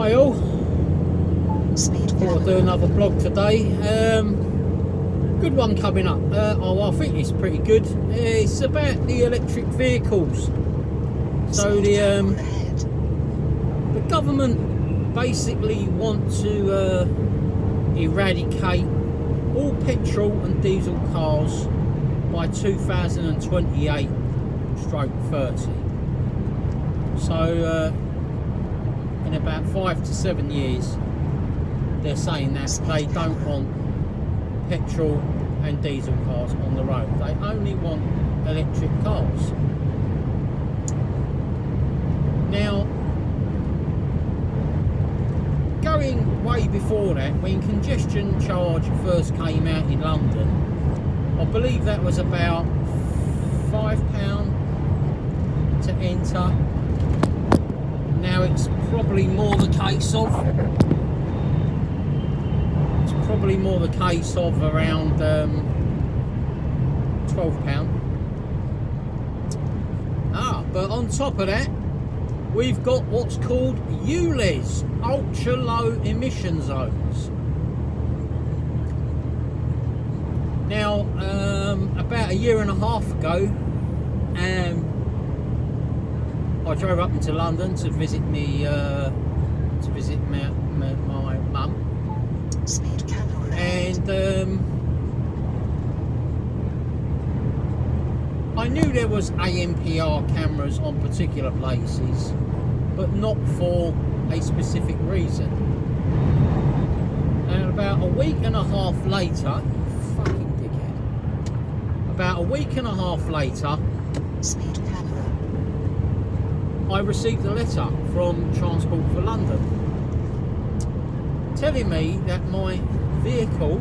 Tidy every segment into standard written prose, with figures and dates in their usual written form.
Hi all. Thought I'll do another blog today. Good one coming up. I think it's pretty good. It's about the electric vehicles. So the government basically want to eradicate all petrol and diesel cars by 2028/30. So in about 5 to 7 years, they're saying that they don't want petrol and diesel cars on the road. They only want electric cars. Now, going way before that, when congestion charge first came out in London, I believe that was about £5 to enter. Now it's probably more the case of around £12. But on top of that, we've got what's called ULEZ, ultra low emission zones. Now, about a year and a half ago, I drove up into London to visit my mum, and I knew there was ANPR cameras on particular places, but not for a specific reason. And about a week and a half later, fucking dickhead. About a week and a half later, I received a letter from Transport for London telling me that my vehicle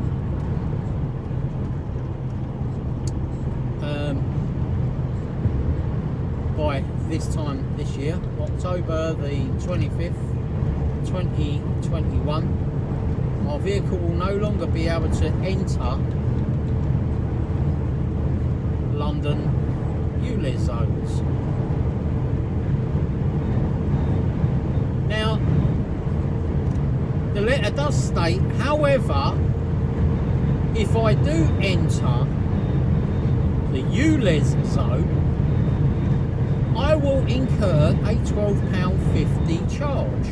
by this time this year, October the 25th, 2021, my vehicle will no longer be able to enter London ULEZ zones. Now, the letter does state, however, if I do enter the ULEZ zone, I will incur a £12.50 charge.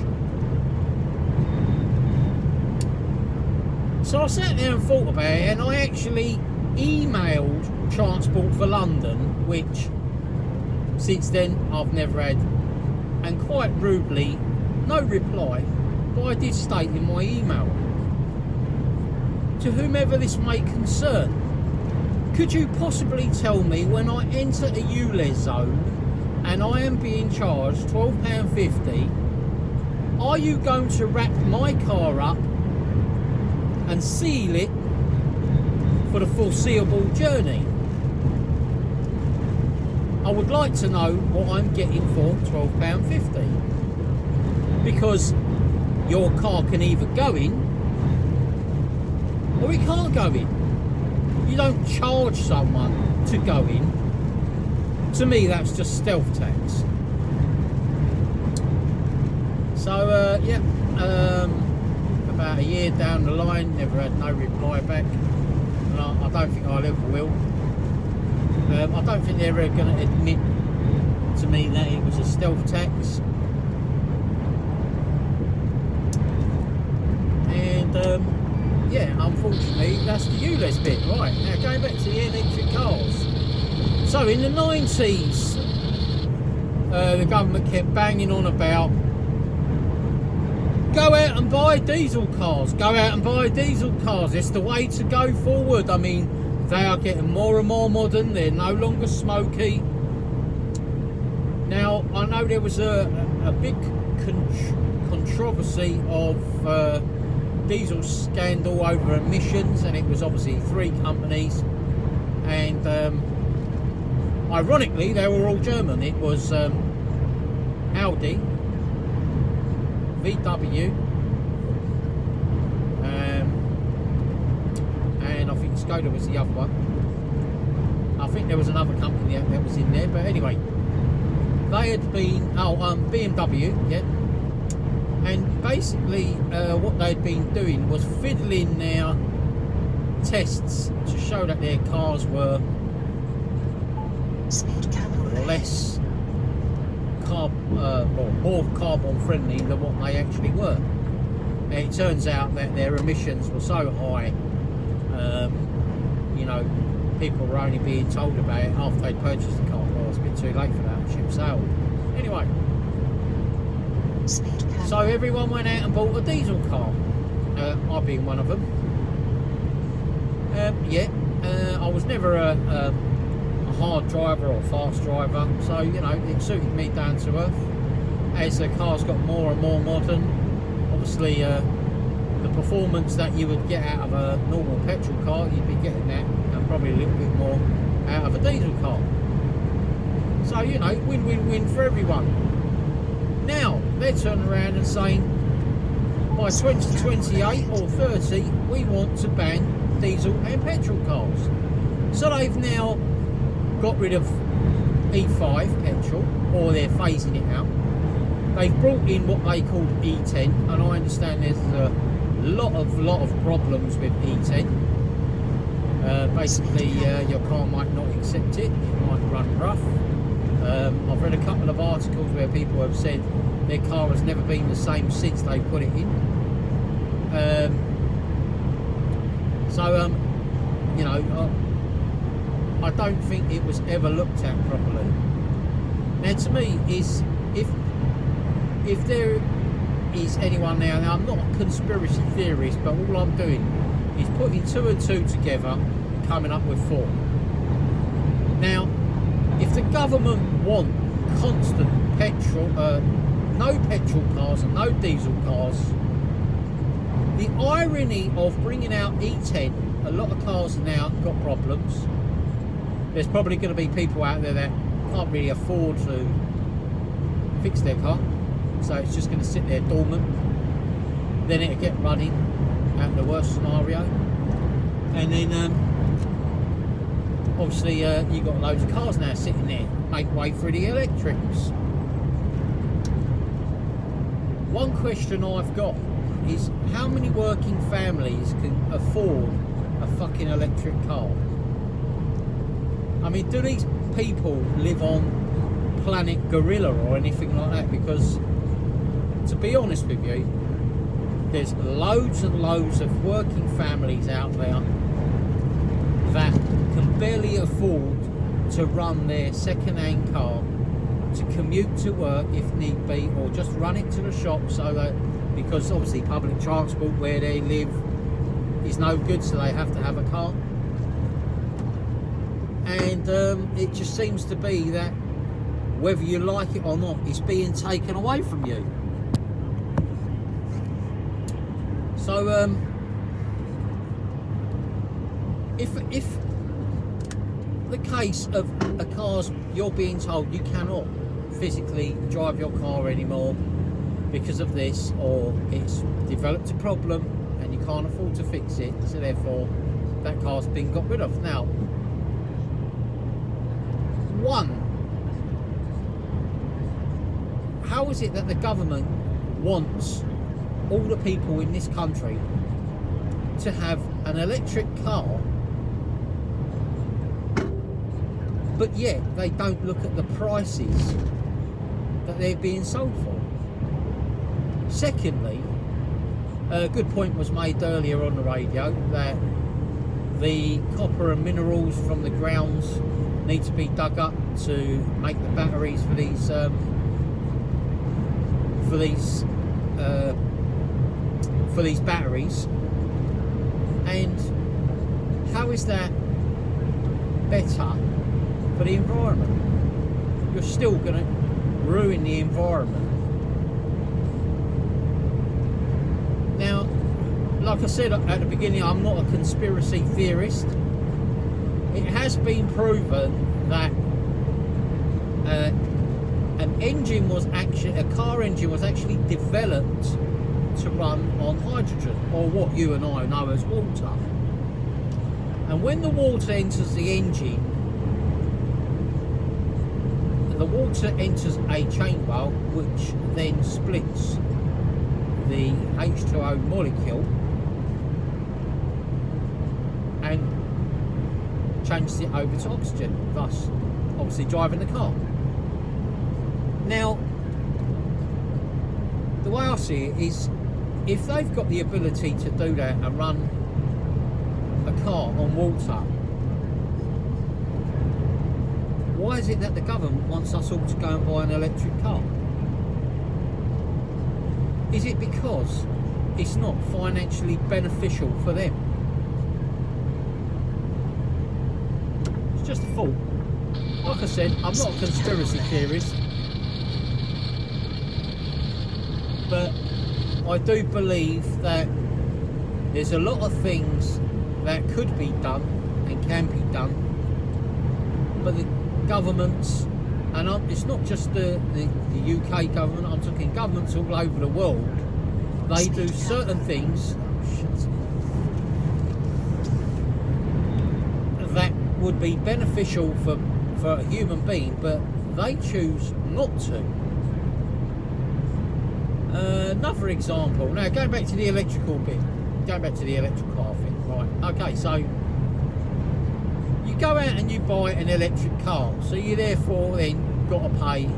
So I sat there and thought about it, and I actually emailed Transport for London, which since then I've never had, and quite rudely, no reply, but I did state in my email, to whomever this may concern, could you possibly tell me when I enter a ULEZ zone and I am being charged £12.50, are you going to wrap my car up and seal it for the foreseeable journey? I would like to know what I'm getting for £12.50, because your car can either go in or it can't go in. You don't charge someone to go in. To me, that's just stealth tax. So about a year down the line, never had no reply back, and I don't think I'll ever will. I don't think they're ever going to admit to me that it was a stealth tax. And unfortunately, that's the ULEZ bit. Right, now going back to the electric cars. So in the 90s, the government kept banging on about, go out and buy diesel cars, go out and buy diesel cars, it's the way to go forward. I mean, they are getting more and more modern, they're no longer smoky. Now, I know there was a big controversy of diesel scandal over emissions, and it was obviously 3 companies, and ironically they were all German. It was Audi, VW, and I think Skoda was the other one. I think there was another company that was in there, but anyway, they had been BMW, yeah, And basically what they'd been doing was fiddling their tests to show that their cars were less more carbon friendly than what they actually were. And it turns out that their emissions were so high, you know, people were only being told about it after they'd purchased the car. Well, it's a bit too late for that, the ship sailed. Anyway, so everyone went out and bought a diesel car, I being one of them. I was never a hard driver or fast driver, so you know, it suited me down to earth. As the cars got more and more modern, obviously the performance that you would get out of a normal petrol car, you'd be getting that, and probably a little bit more out of a diesel car. So you know, win-win-win for everyone. Now they're turning around and saying by 2028 or 30 we want to ban diesel and petrol cars. So they've now got rid of E5 petrol, or they're phasing it out. They've brought in what they called E10, and I understand there's a lot of problems with E10. Basically, your car might not accept it. It might run rough. I've read a couple of articles where people have said their car has never been the same since they put it in. You know, I don't think it was ever looked at properly. Now, to me, is if there is anyone now, I'm not a conspiracy theorist, but all I'm doing is putting 2 and 2 together and coming up with 4. Now, if the government want constant petrol, no petrol cars and no diesel cars, the irony of bringing out E10, a lot of cars now got problems. There's probably going to be people out there that can't really afford to fix their car, so it's just going to sit there dormant. Then it'll get running at the worst scenario, and then obviously you've got loads of cars now sitting there. Make way for the electrics. One question I've got is, how many working families can afford a fucking electric car? I mean, do these people live on planet Gorilla or anything like that? Because, to be honest with you, there's loads and loads of working families out there that can barely afford to run their second-hand car to commute to work if need be, or just run it to the shop, so that, because obviously public transport where they live is no good, so they have to have a car. And it just seems to be that, whether you like it or not, it's being taken away from you. So if the case of a car's, you're being told you cannot physically drive your car anymore because of this, or it's developed a problem and you can't afford to fix it, so therefore that car's been got rid of. Now, one, how is it that the government wants all the people in this country to have an electric car, but yet they don't look at the prices that they're being sold for? Secondly, a good point was made earlier on the radio that the copper and minerals from the grounds need to be dug up to make the batteries for these batteries. And how is that better for the environment? You're still going to ruin the environment. Now, like I said at the beginning, I'm not a conspiracy theorist. It has been proven that a car engine was actually developed to run on hydrogen, or what you and I know as water. And when the water enters the engine, the water enters a chamber which then splits the H2O molecule and changes it over to oxygen, thus obviously driving the car. Now, the way I see it is, if they've got the ability to do that and run a car on water, why is it that the government wants us all to go and buy an electric car? Is it because it's not financially beneficial for them? It's just a thought. Like I said, I'm not a conspiracy theorist, but I do believe that there's a lot of things that could be done and can be done, but the governments, and it's not just the UK government, I'm talking governments all over the world, they do certain things that would be beneficial for a human being, but they choose not to. Another example, now going back to the electrical bit, going back to the electric car thing, right, okay, so you go out and you buy an electric car, so you therefore then got to pay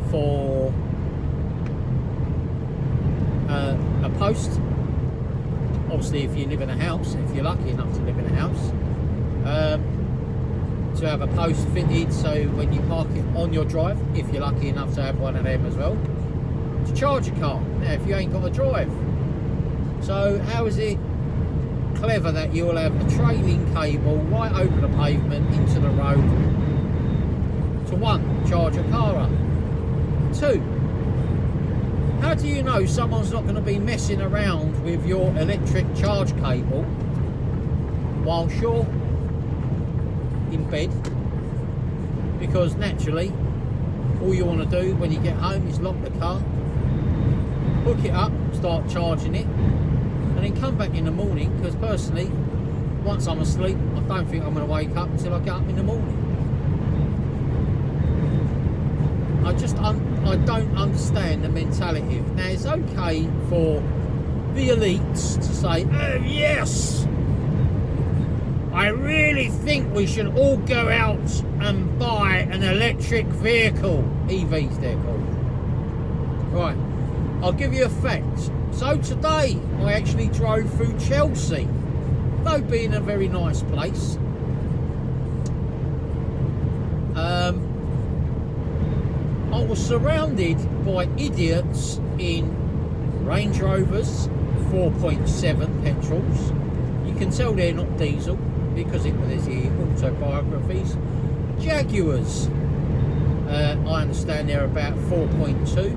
for a post, obviously if you live in a house, if you're lucky enough to live in a house, to have a post fitted so when you park it on your drive, if you're lucky enough to have one of them as well, to charge your car, now if you ain't got a drive. So how is it clever that you'll have a trailing cable right over the pavement into the road to, one, charge a car up, two, how do you know someone's not going to be messing around with your electric charge cable whilst you're in bed? Because naturally all you want to do when you get home is lock the car, hook it up, start charging it, and then come back in the morning, because personally, once I'm asleep, I don't think I'm going to wake up until I get up in the morning. I don't understand the mentality. Now, it's okay for the elites to say, oh yes, I really think we should all go out and buy an electric vehicle. EVs they're called. Right, I'll give you a fact. So today I actually drove through Chelsea, though being a very nice place. I was surrounded by idiots in Range Rovers 4.7 petrols. You can tell they're not diesel because there's the autobiographies. Jaguars, I understand they're about 4.2.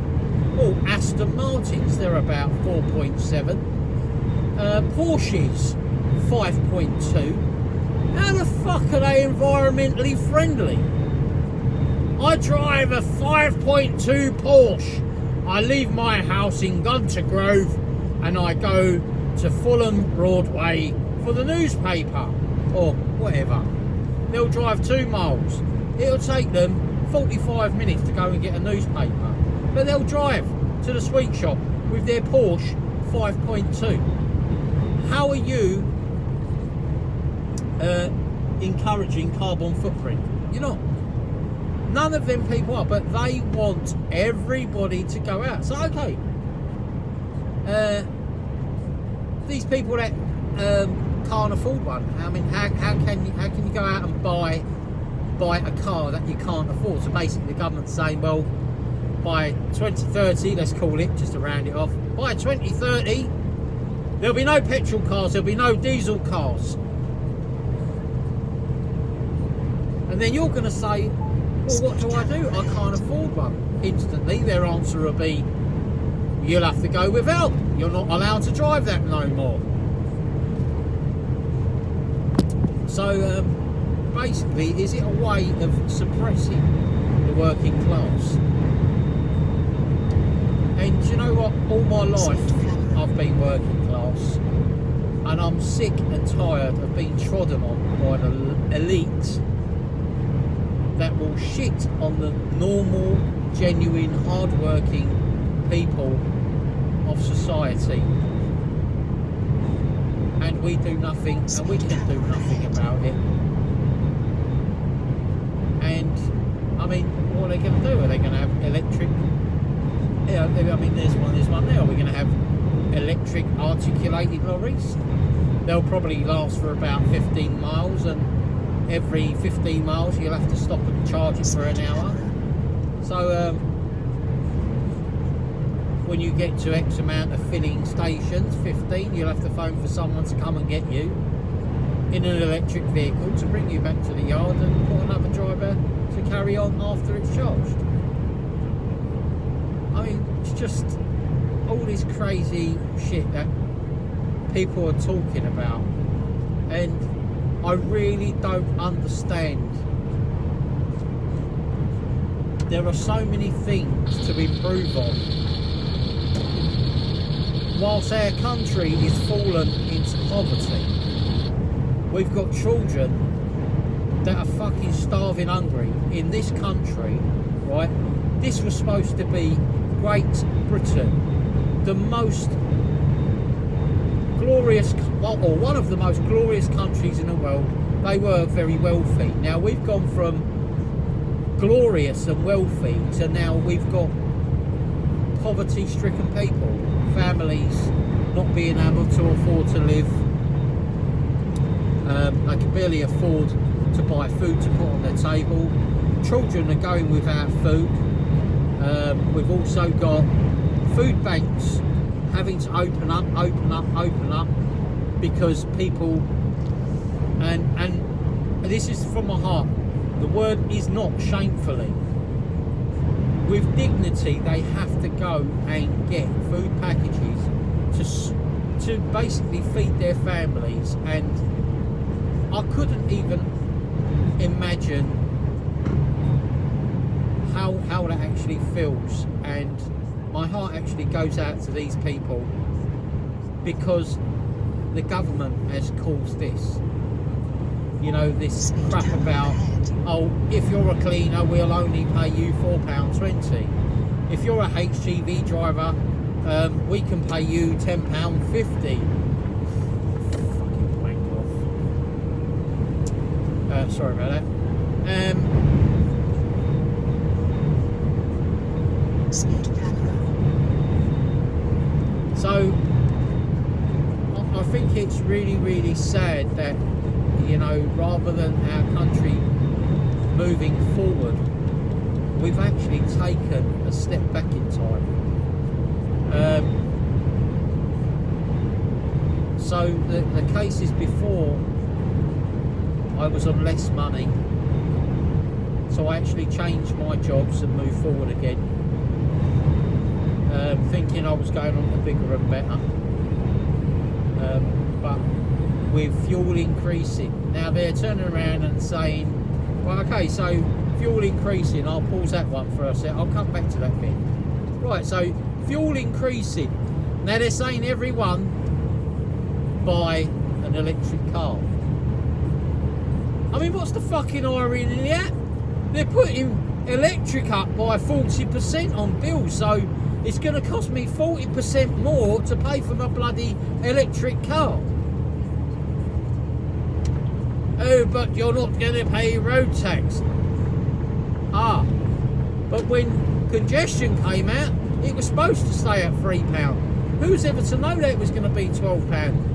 Oh, Aston Martins, they're about 4.7. Porsches, 5.2. How the fuck are they environmentally friendly? I drive a 5.2 Porsche. I leave my house in Gunter Grove and I go to Fulham Broadway for the newspaper or whatever. They'll drive 2 miles. It'll take them 45 minutes to go and get a newspaper, but they'll drive to the sweet shop with their Porsche 5.2. How are you encouraging carbon footprint? You're not. None of them people are, but they want everybody to go out. So okay, these people that can't afford one, I mean, how can you go out and buy a car that you can't afford? So basically the government's saying, well, by 2030, let's call it, just to round it off, by 2030 there'll be no petrol cars, there'll be no diesel cars. And then you're going to say, well, what do I do? I can't afford one. Instantly their answer will be, you'll have to go without. You're not allowed to drive that no more. So basically, is it a way of suppressing the working class? And do you know what? All my life I've been working class, and I'm sick and tired of being trodden on by the elite that will shit on the normal, genuine, hard-working people of society, and we do nothing, and we can do nothing about it. And I mean, what are they going to do? Are they going to have electric? Yeah, I mean, there's one there. Are we going to have electric articulated lorries? They'll probably last for about 15 miles, and every 15 miles you'll have to stop and charge it for an hour. So when you get to X amount of filling stations, 15, you'll have to phone for someone to come and get you in an electric vehicle to bring you back to the yard, and put another driver to carry on after it's charged. I mean, it's just all this crazy shit that people are talking about, and I really don't understand. There are so many things to improve on. Whilst our country is fallen into poverty, we've got children that are fucking starving hungry in this country, right? This was supposed to be Great Britain, the most glorious, or one of the most glorious countries in the world. They were very wealthy. Now we've gone from glorious and wealthy to now we've got poverty-stricken people, families not being able to afford to live. They can barely afford to buy food to put on their table. Children are going without food. We've also got food banks having to open up because people, and this is from my heart, the word is not shamefully. With dignity, they have to go and get food packages to basically feed their families, and I couldn't even imagine how that actually feels, and my heart actually goes out to these people, because the government has caused this. You know, this crap about, oh, if you're a cleaner, we'll only pay you £4.20. If you're a HGV driver, we can pay you £10.50. Fucking wank off. Sorry about that. So I think it's really, really sad that, you know, rather than our country moving forward, we've actually taken a step back in time. So the cases before, I was on less money, so I actually changed my jobs and moved forward again, thinking I was going on to bigger and better. But with fuel increasing, now they're turning around and saying, well, okay, so fuel increasing, I'll pause that one for a sec, I'll come back to that bit. Right, so fuel increasing, now they're saying everyone buy an electric car. I mean, what's the fucking irony in that? They're putting electric up by 40% on bills, so it's going to cost me 40% more to pay for my bloody electric car. Oh, but you're not going to pay road tax. Ah, but when congestion came out, it was supposed to stay at £3. Who's ever to know that it was going to be £12?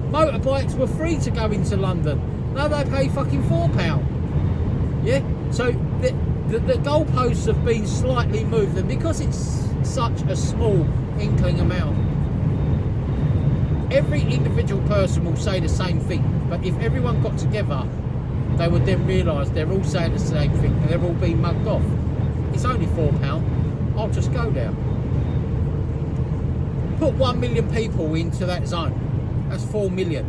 Motorbikes were free to go into London. Now they pay fucking £4. Yeah, so the goalposts have been slightly moved, and because it's such a small inkling amount, every individual person will say the same thing, but if everyone got together, they would then realise they're all saying the same thing and they're all being mugged off. It's only £4, I'll just go there. Put 1 million people into that zone, that's 4 million.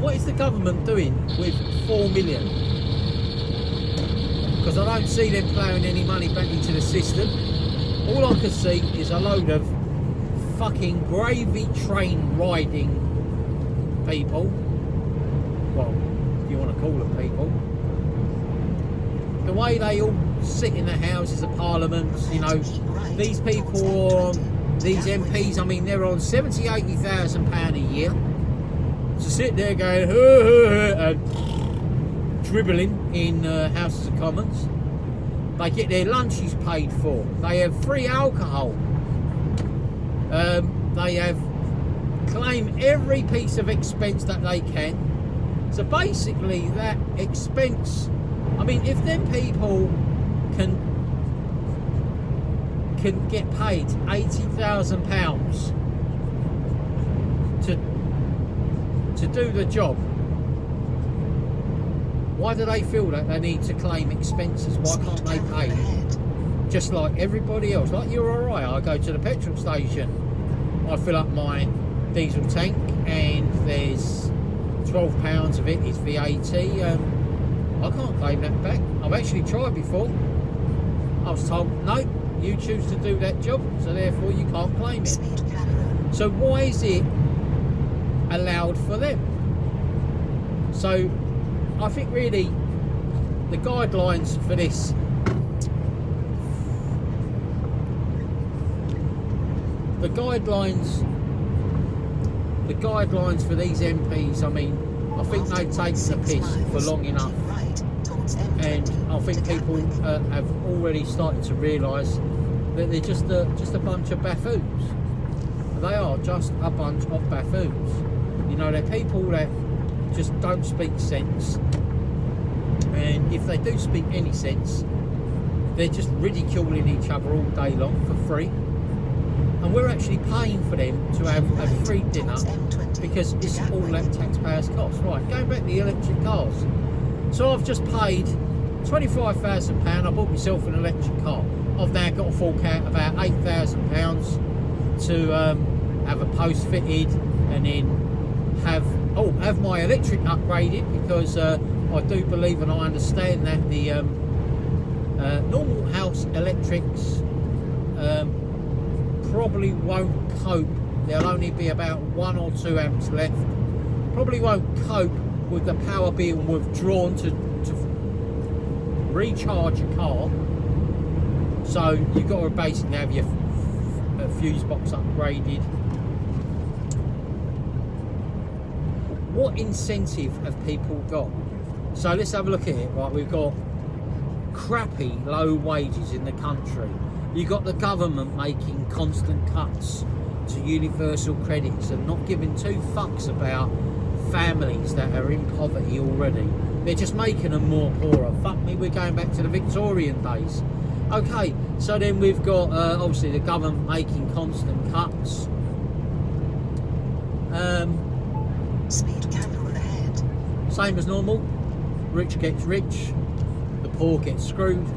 What is the government doing with 4 million? Because I don't see them ploughing any money back into the system. All I can see is a load of fucking gravy train riding people. Well, if you want to call them people. The way they all sit in the Houses of Parliament, you know, these people are these MPs, I mean, they're on 70, 80,000 pound a year to sit there going and dribbling in Houses of Commons. They get their lunches paid for. They have free alcohol. They have claim every piece of expense that they can. So basically, that expense. I mean, if them people can get paid £80,000 to do the job, why do they feel that they need to claim expenses? Why can't they pay just like everybody else? Like you or I go to the petrol station, I fill up my diesel tank, and there's £12 of it is VAT. I can't claim that back. I've actually tried before. I was told, no, you choose to do that job, so therefore you can't claim it. So why is it allowed for them? So I think really the guidelines for this the guidelines for these MPs, I mean, I think they've taken the piss for long enough, and I think people have already started to realise that they're just a bunch of buffoons. They are just a bunch of buffoons. You know, they're people that just don't speak sense, and if they do speak any sense, they're just ridiculing each other all day long for free. And we're actually paying for them to have a free dinner because it's all that taxpayers' cost. Right, going back to the electric cars. So I've just paid £25,000. I bought myself an electric car. I've now got to fork out about £8,000 to have a post fitted, and then have my electric upgraded, because I do believe and I understand that the normal house electrics probably won't cope. There'll only be about 1 or 2 amps left. Probably won't cope with the power being withdrawn to recharge your car. So you've got to basically have your fuse box upgraded. What incentive have people got? So let's have a look at it. Right, we've got crappy low wages in the country. You've got the government making constant cuts to universal credits and not giving 2 fucks about families that are in poverty already. They're just making them more poorer. Fuck me, we're going back to the Victorian days. Okay, so then we've got obviously the government making constant cuts. Speed camera ahead. Same as normal. Rich gets rich, the poor gets screwed.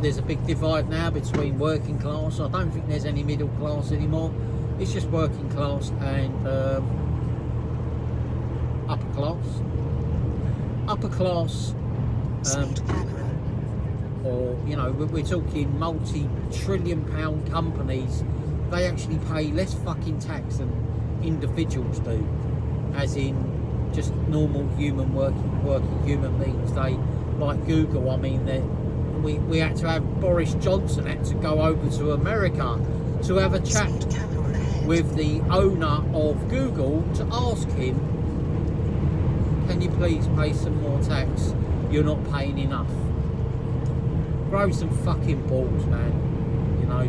There's a big divide now between working class. I don't think there's any middle class anymore. It's just working class and upper class. Upper class, or you know, we're talking multi-trillion-pound companies. They actually pay less fucking tax than individuals do, as in just normal human working human beings. They, like Google, I mean, we had to have Boris Johnson had to go over to America to have a chat with the owner of Google to ask him, can you please pay some more tax? You're not paying enough. Grow some fucking balls, man. You know,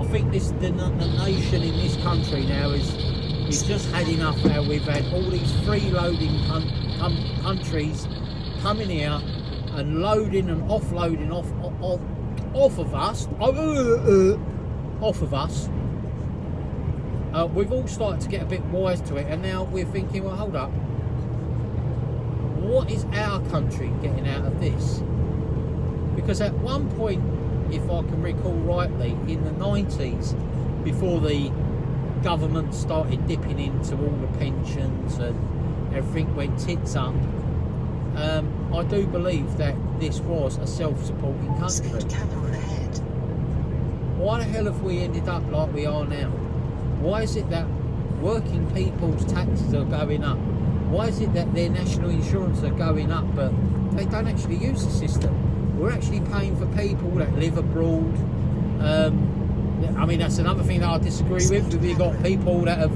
I think the nation in this country now is just had enough. How we've had all these freeloading countries coming out and loading and offloading off of us. Off of us. We've all started to get a bit wise to it, and now we're thinking, well, hold up. What is our country getting out of this? Because at one point, if I can recall rightly, in the 90s, before the government started dipping into all the pensions and everything went tits up, I do believe that this was a self-supporting country. Why the hell have we ended up like we are now? Why is it that working people's taxes are going up? Why is it that their national insurance are going up, but they don't actually use the system? we're actually paying for people that live abroad. I mean, that's another thing that I disagree with. We've got people that have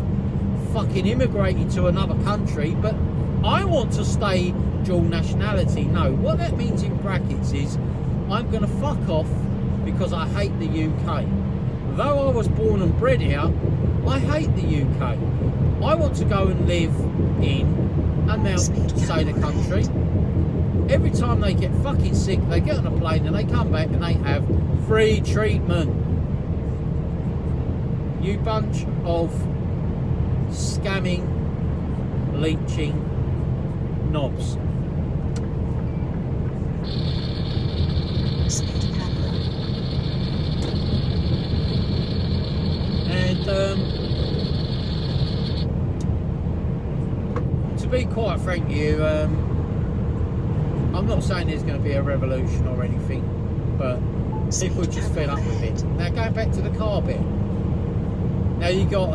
fucking immigrated to another country, but I want to stay dual nationality. No, what that means in brackets is I'm going to fuck off because I hate the UK. Though I was born and bred here, I hate the UK. I want to go and live in and now say the country. Every time they get fucking sick, they get on a plane and they come back and they have free treatment. You bunch of scamming, leeching knobs. And to be quite frank with you, I'm not saying there's going to be a revolution or anything, but people just fed up with it. Now going back to the car bit. Now you got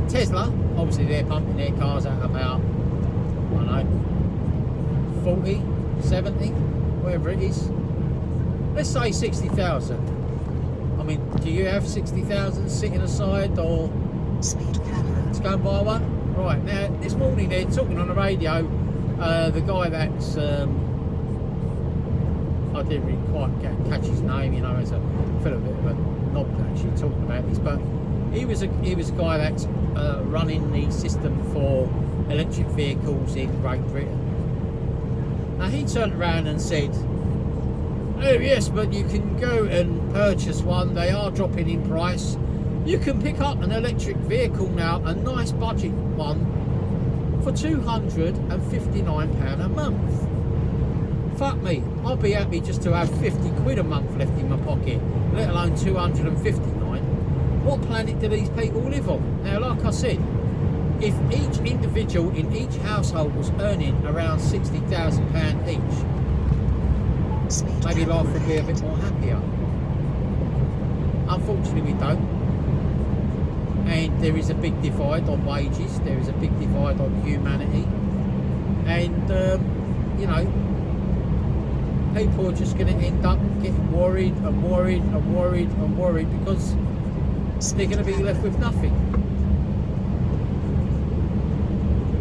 Tesla, obviously they're pumping their cars out about, I don't know, 40, 70, whatever it is. Let's say 60,000. I mean, do you have 60,000 sitting aside or let's go and buy one? Right, now this morning they're talking on the radio, the guy that's, I didn't really quite catch his name, you know, as a bit of a knob actually talking about this, but he was a guy that's running the system for electric vehicles in Great Britain. Now he turned around and said, oh yes, but you can go and purchase one, they are dropping in price. You can pick up an electric vehicle now, a nice budget one, for £259 a month. Fuck me, I'll be happy just to have 50 quid a month left in my pocket, let alone 259. What planet do these people live on? Now, like I said, if each individual in each household was earning around £60,000 each, maybe life would be a bit more happier. Unfortunately, we don't. And there is a big divide on wages, there is a big divide on humanity, and you know, people are just going to end up getting worried and worried and worried and worried because they're going to be left with nothing.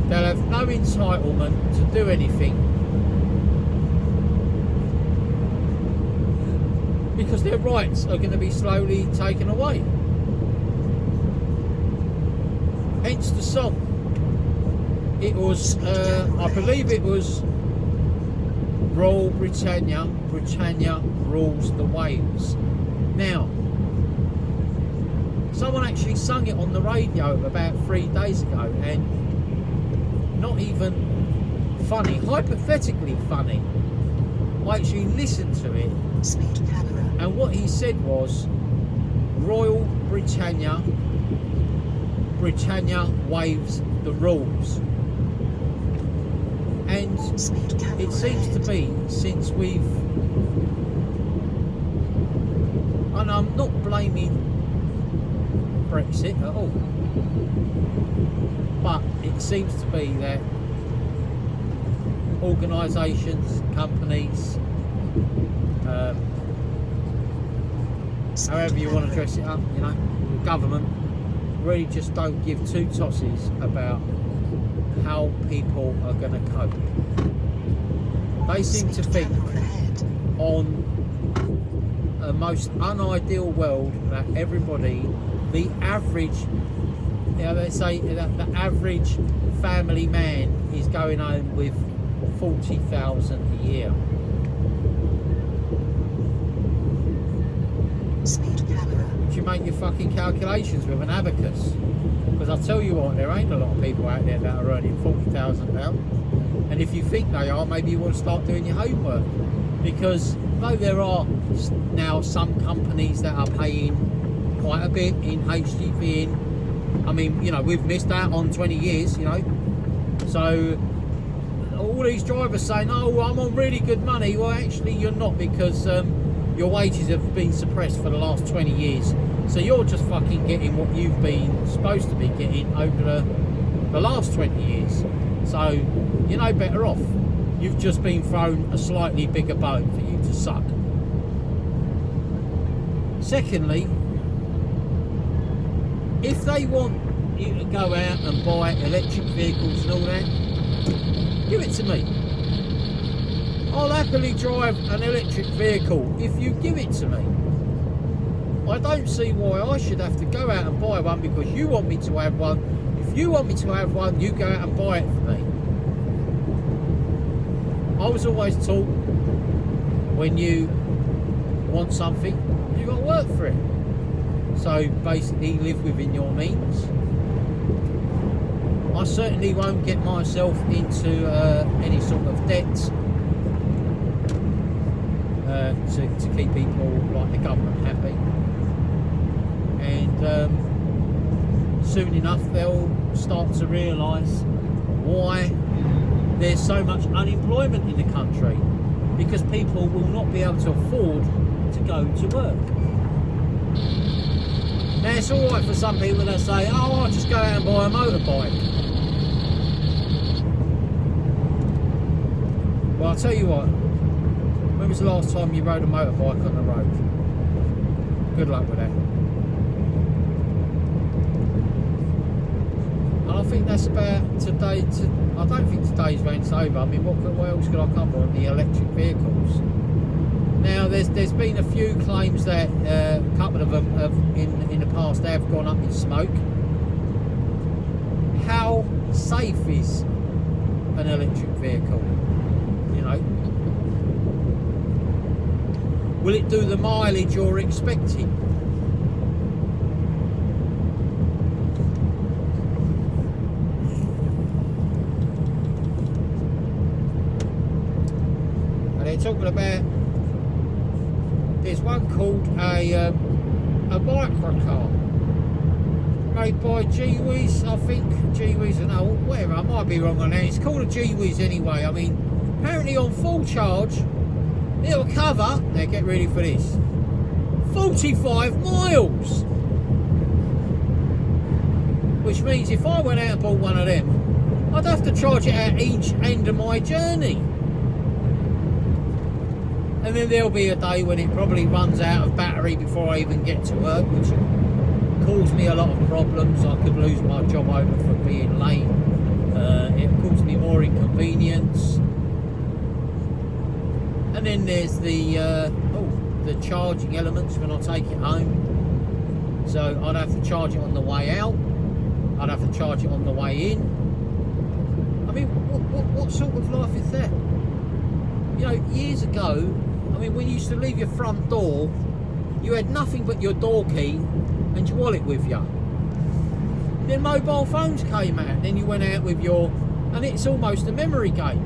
They'll have no entitlement to do anything because their rights are going to be slowly taken away. Hence the song. It was, I believe it was Royal Britannia, Britannia rules the waves. Now, someone actually sung it on the radio about 3 days ago, and not even funny, hypothetically funny. I actually listened to it, and what he said was, Royal Britannia, Britannia waves the rules. And it seems to be, since we've, and I'm not blaming Brexit at all, but it seems to be that organisations, companies, however you want to dress it up, you know, the government really just don't give two tosses about how people are going to cope. They seem to think on a most unideal world that everybody, the average, you know, they say that the average family man is going home with 40,000 a year. You make your fucking calculations with an abacus, because I'll tell you what, there ain't a lot of people out there that are earning £40,000, and if you think they are, maybe you want to start doing your homework, because though there are now some companies that are paying quite a bit in HGV, I mean, you know, we've missed out on 20 years, you know, so all these drivers saying, oh, I'm on really good money. Well, actually you're not, because your wages have been suppressed for the last 20 years. So you're just fucking getting what you've been supposed to be getting over the last 20 years. So you're no better off. you've just been thrown a slightly bigger bone for you to suck. Secondly, if they want you to go out and buy electric vehicles and all that, give it to me. I'll happily drive an electric vehicle if you give it to me. I don't see why I should have to go out and buy one because you want me to have one. If you want me to have one, you go out and buy it for me. I was always taught when you want something, you've got to work for it. So basically live within your means. I certainly won't get myself into any sort of debt to keep people like the government happy. And soon enough they'll start to realise why there's so much unemployment in the country, because people will not be able to afford to go to work. Now it's alright for some people that say, oh, I'll just go out and buy a motorbike. Well, I'll tell you what, when was the last time you rode a motorbike on the road? Good luck with that. And I think that's about today. I don't think today's rant's over. I mean, what else could I cover on the electric vehicles? Now, there's been a few claims that a couple of them have in the past they have gone up in smoke. How safe is an electric vehicle? You know, will it do the mileage you're expecting? And they're talking about, there's one called a microcar made by G-Wiz, I think. G-Wiz, no, whatever, I might be wrong on that. It's called a G-Wiz anyway. I mean, apparently on full charge, it'll cover, now get ready for this, 45 miles. Which means if I went out and bought one of them, I'd have to charge it at each end of my journey. And then there'll be a day when it probably runs out of battery before I even get to work, which cause me a lot of problems. I could lose my job over for being late. It caused me more inconvenience. And then there's the charging elements when I take it home. So I'd have to charge it on the way out. I'd have to charge it on the way in. I mean, what sort of life is that? You know, years ago, I mean, when you used to leave your front door, you had nothing but your door key and your wallet with you. Then mobile phones came out, then you went out with your, and it's almost a memory game.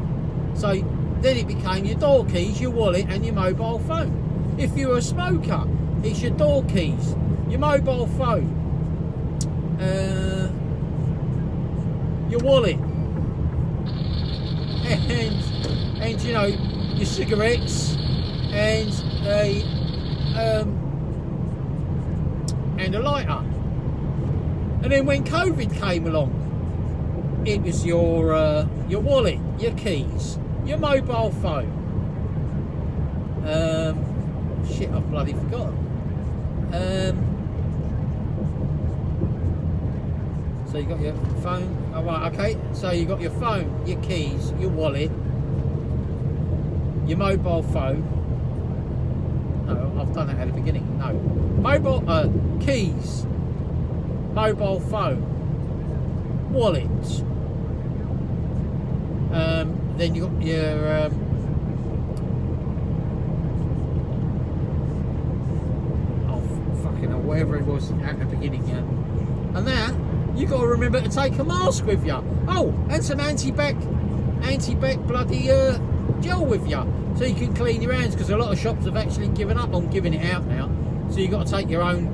So then it became your door keys, your wallet and your mobile phone. If you're a smoker, it's your door keys, your mobile phone, your wallet, and you know, your cigarettes, and a lighter. And then when COVID came along, it was your wallet, your keys, your mobile phone. Shit, I've bloody forgotten. So you got your phone. Oh, right, okay. So you got your phone, your keys, your wallet, your mobile phone. No, I've done that at the beginning. No, mobile keys, mobile phone, wallet. Then you got your whatever it was at the beginning, yeah. And now you got to remember to take a mask with you. Oh, and some anti-bac bloody gel with you, so you can clean your hands, because a lot of shops have actually given up on giving it out now. So you got to take your own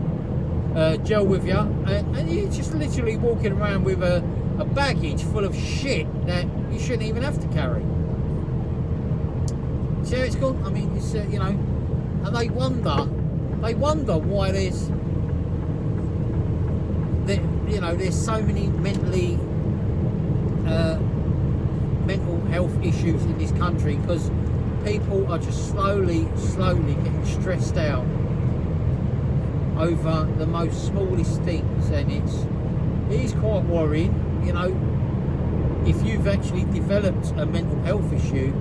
gel with you, and you're just literally walking around with a baggage full of shit that you shouldn't even have to carry. See how it's gone? I mean, it's you know, and they wonder why there's mental health issues in this country, because people are just slowly getting stressed out over the most smallest things, and it is quite worrying. You know, if you've actually developed a mental health issue,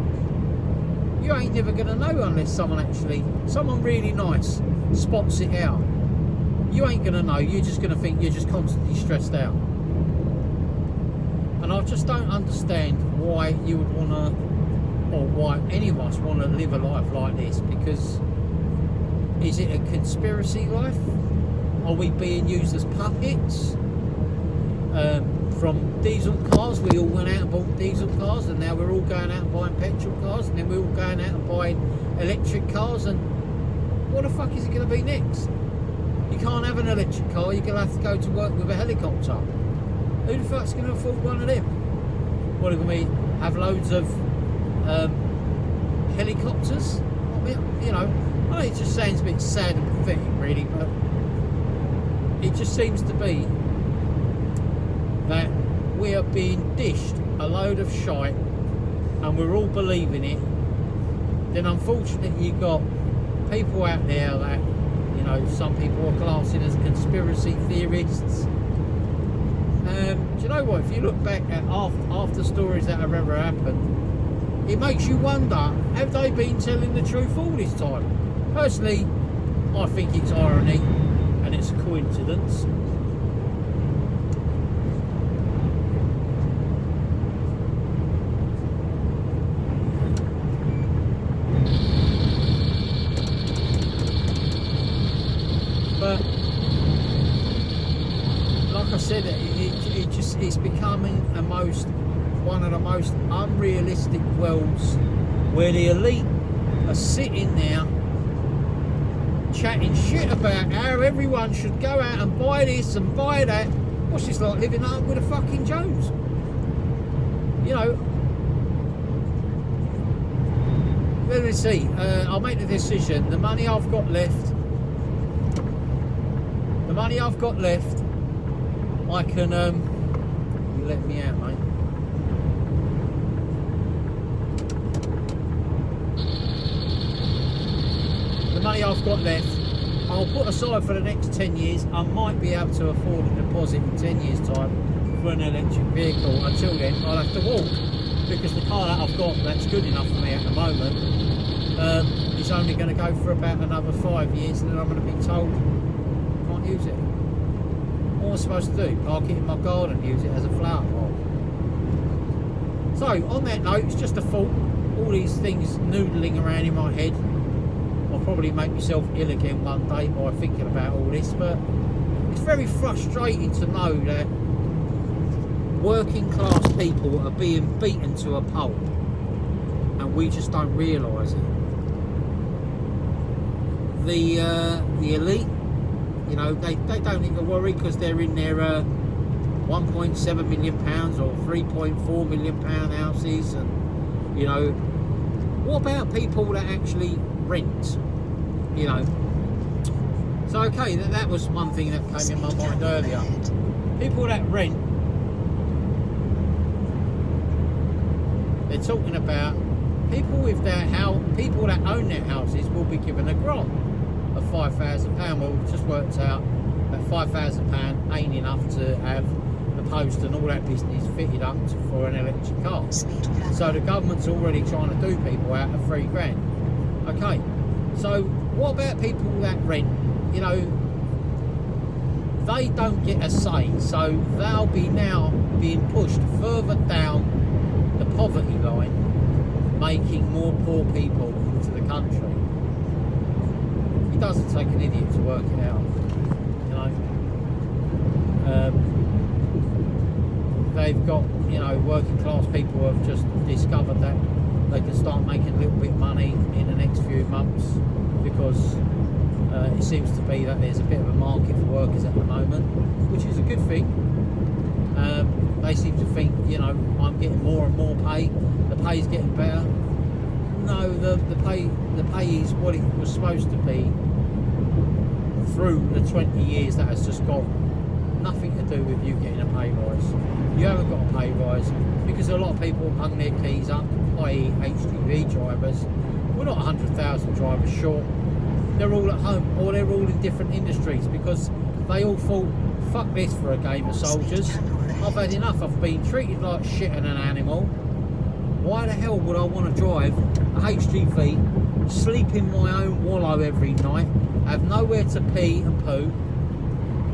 you ain't never going to know unless someone really nice spots it out. You ain't going to know. You're just going to think you're just constantly stressed out. And I just don't understand why you would want to, or why any of us want to live a life like this, because is it a conspiracy life? Are we being used as puppets? From diesel cars, we all went out and bought diesel cars, and now we're all going out and buying petrol cars, and then we're all going out and buying electric cars, and what the fuck is it going to be next? You can't have an electric car, you're going to have to go to work with a helicopter. Who the fuck's going to afford one of them? What are going to have loads of helicopters? I mean, you know, I know it just sounds a bit sad and pathetic, really, but it just seems to be that we are being dished a load of shite and we're all believing it. Then unfortunately you've got people out there that, you know, some people are classing as conspiracy theorists. Do you know what, if you look back at after stories that have ever happened, it makes you wonder, have they been telling the truth all this time? Personally, I think it's irony and it's a coincidence. But like I said, it's becoming one of the most unrealistic worlds, where the elite are sitting there chatting shit about how everyone should go out and buy this and buy that. What's this like, living up with a fucking Jones? You know. Let me see. I'll make the decision. The money I've got left, I can, you let me out, mate. The money I've got left, I'll put aside for the next 10 years. I might be able to afford a deposit in 10 years' time for an electric vehicle. Until then, I'll have to walk, because the car that I've got that's good enough for me at the moment is only going to go for about another 5 years, and then I'm going to be told I can't use it. What am I supposed to do? Park it in my garden, use it as a flower pot? So, on that note, it's just a thought. All these things noodling around in my head. I'll probably make myself ill again one day by thinking about all this, but it's very frustrating to know that working class people are being beaten to a pulp and we just don't realise it. The elite, you know, they don't need to worry because they're in their £1.7 million or £3.4 million houses, and you know, what about people that actually rent? You know, so okay, that was one thing that came in my mind earlier. People that rent, they're talking about people with their house, people that own their houses will be given a grant of £5,000. Well, it just works out that £5,000 ain't enough to have the post and all that business fitted up for an electric car. So the government's already trying to do people out of £3,000. Okay, so what about people that rent? You know, they don't get a say, so they'll be now being pushed further down the poverty line, making more poor people into the country. It doesn't take an idiot to work it out, you know. They've got, you know, working class people have just discovered that they can start making a little bit of money in the next few months, because it seems to be that there's a bit of a market for workers at the moment, which is a good thing. They seem to think, you know, I'm getting more and more pay, the pay's getting better. No, the pay is what it was supposed to be through the 20 years that has just gone. nothing to do with you getting a pay rise. You haven't got a pay rise because a lot of people hung their keys up, i.e. HGV drivers. We're not 100,000 drivers short. They're all at home, or they're all in different industries because they all thought, fuck this for a game of soldiers. I've had enough. I've been treated like shit and an animal. Why the hell would I want to drive a HGV, sleep in my own wallow every night, have nowhere to pee and poo,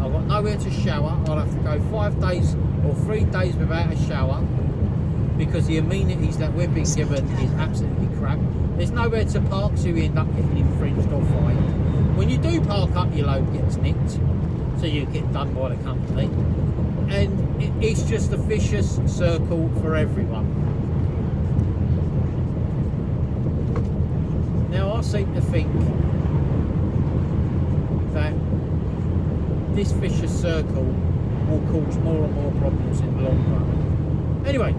I've got nowhere to shower, I'll have to go 5 days or 3 days without a shower because the amenities that we're being given is absolutely crap. There's nowhere to park, so you end up getting infringed or fined. When you do park up, your load gets nicked, so you get done by the company. And it's just a vicious circle for everyone. Now I seem to think that this vicious circle will cause more and more problems in the long run. Anyway,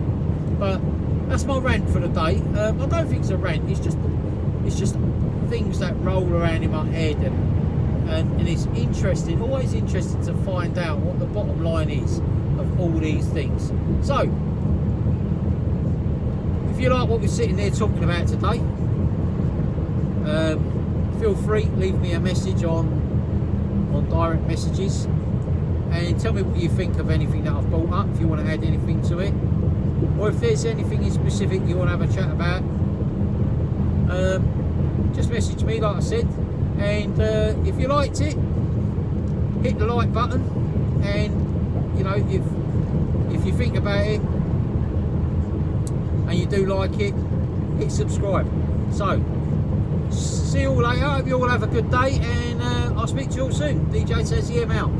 but that's my rant for the day. I don't think it's a rant. It's just things that roll around in my head, and it's interesting, always interesting to find out what the bottom line is of all these things. So, if you like what we're sitting there talking about today, feel free, leave me a message on direct messages and tell me what you think of anything that I've brought up, if you want to add anything to it, or if there's anything in specific you want to have a chat about. Just message me, like I said, and if you liked it, hit the like button, and you know, if you think about it and you do like it, hit subscribe. So see you all later. I hope you all have a good day, and I'll speak to you all soon. DJ says, yeah, I'm out.